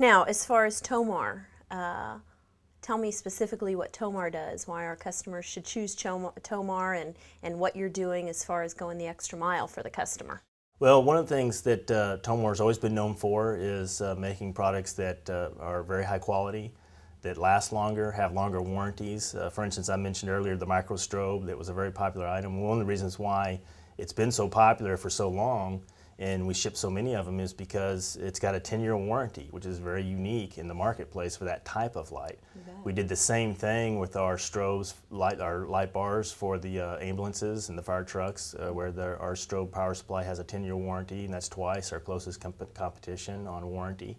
Now, as far as Tomar, tell me specifically what Tomar does, why our customers should choose Tomar, and what you're doing as far as going the extra mile for the customer. Well, one of the things that Tomar's always been known for is making products that are very high quality, that last longer, have longer warranties. For instance, I mentioned earlier the micro strobe that was a very popular item. One of the reasons why it's been so popular for so long and we ship so many of them is because it's got a 10-year warranty, which is very unique in the marketplace for that type of light. We did the same thing with our strobes, our light bars for the ambulances and the fire trucks, where our strobe power supply has a 10-year warranty, and that's twice our closest competition on warranty.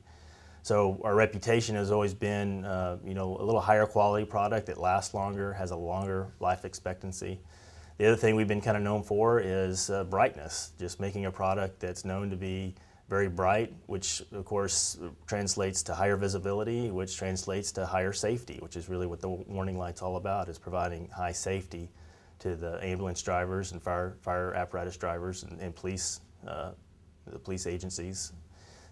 So our reputation has always been, you know, a little higher quality product that lasts longer, has a longer life expectancy. The other thing we've been kind of known for is brightness, just making a product that's known to be very bright, which of course translates to higher visibility, which translates to higher safety, which is really what the warning light's all about, is providing high safety to the ambulance drivers and fire apparatus drivers and police, the police agencies.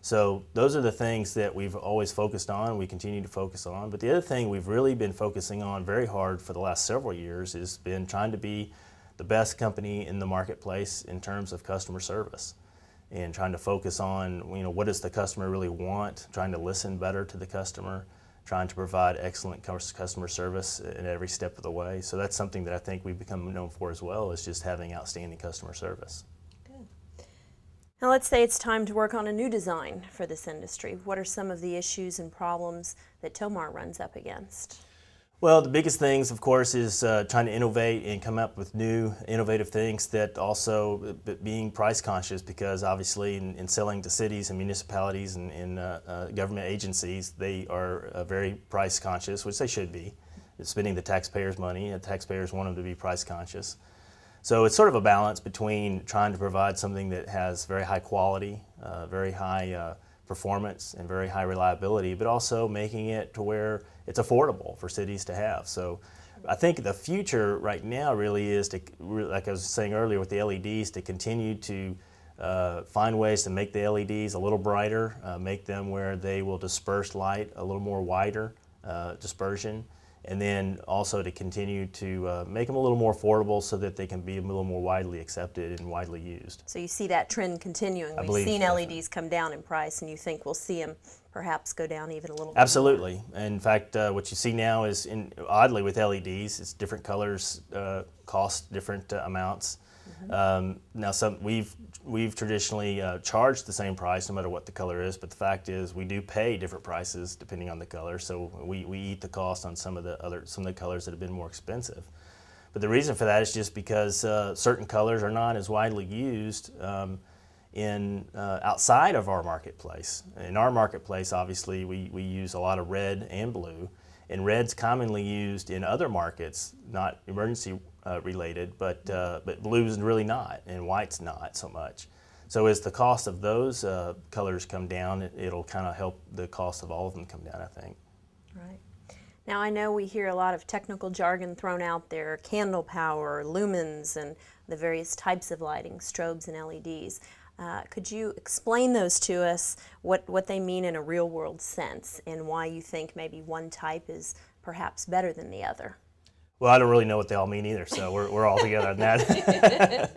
So those are the things that we've always focused on, we continue to focus on. But the other thing we've really been focusing on very hard for the last several years has been trying to be the best company in the marketplace in terms of customer service, and trying to focus on, you know, what does the customer really want, trying to listen better to the customer, trying to provide excellent customer service in every step of the way. So that's something that I think we've become known for as well, is just having outstanding customer service. Good. Now let's say it's time to work on a new design for this industry. What are some of the issues and problems that Tomar runs up against? Well, the biggest things, of course, is trying to innovate and come up with new, innovative things, that also being price conscious, because obviously in selling to cities and municipalities and government agencies, they are very price conscious, which they should be. It's spending the taxpayers' money, and taxpayers want them to be price conscious. So it's sort of a balance between trying to provide something that has very high quality, very high performance and very high reliability, but also making it to where it's affordable for cities to have. So I think the future right now really is to, like I was saying earlier with the LEDs, to continue to find ways to make the LEDs a little brighter, make them where they will disperse light a little more wider dispersion, and then also to continue to make them a little more affordable so that they can be a little more widely accepted and widely used. So you see that trend continuing. We've seen LEDs come down in price, and you think we'll see them perhaps go down even a little bit Absolutely. more. In fact, what you see now is, oddly with LEDs, it's different colors cost different amounts. Now we've traditionally charged the same price no matter what the color is, but the fact is we do pay different prices depending on the color, so we eat the cost on some of the colors that have been more expensive. But the reason for that is just because certain colors are not as widely used outside of our marketplace. In our marketplace, obviously, we use a lot of red and blue, and red's commonly used in other markets, not emergency related, but blue's really not, and white's not so much. So as the cost of those colors come down, it'll kind of help the cost of all of them come down, I think. Right. Now I know we hear a lot of technical jargon thrown out there, candle power, lumens, and the various types of lighting, strobes and LEDs. Could you explain those to us, what they mean in a real-world sense, and why you think maybe one type is perhaps better than the other? Well, I don't really know what they all mean either, so we're all together on that.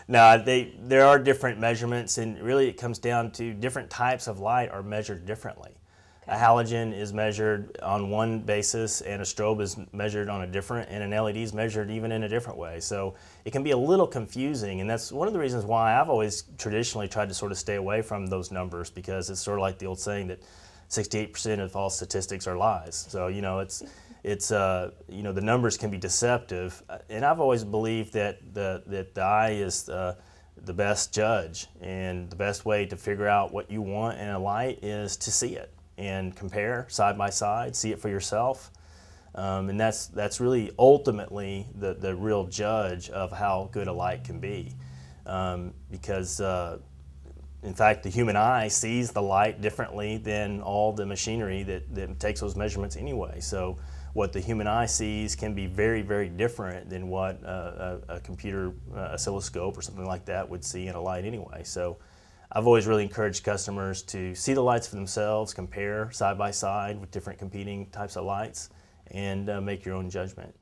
No, there are different measurements, and really it comes down to different types of light are measured differently. Okay. A halogen is measured on one basis, and a strobe is measured on a different, and an LED is measured even in a different way. So it can be a little confusing, and that's one of the reasons why I've always traditionally tried to sort of stay away from those numbers, because it's sort of like the old saying that 68% of all statistics are lies. So, you know, you know, the numbers can be deceptive, and I've always believed that the eye is the best judge, and the best way to figure out what you want in a light is to see it and compare side by side, see it for yourself, and that's really ultimately the real judge of how good a light can be, because in fact the human eye sees the light differently than all the machinery that takes those measurements anyway. So what the human eye sees can be very, very different than what a computer oscilloscope or something like that would see in a light anyway. So I've always really encouraged customers to see the lights for themselves, compare side by side with different competing types of lights, and make your own judgment.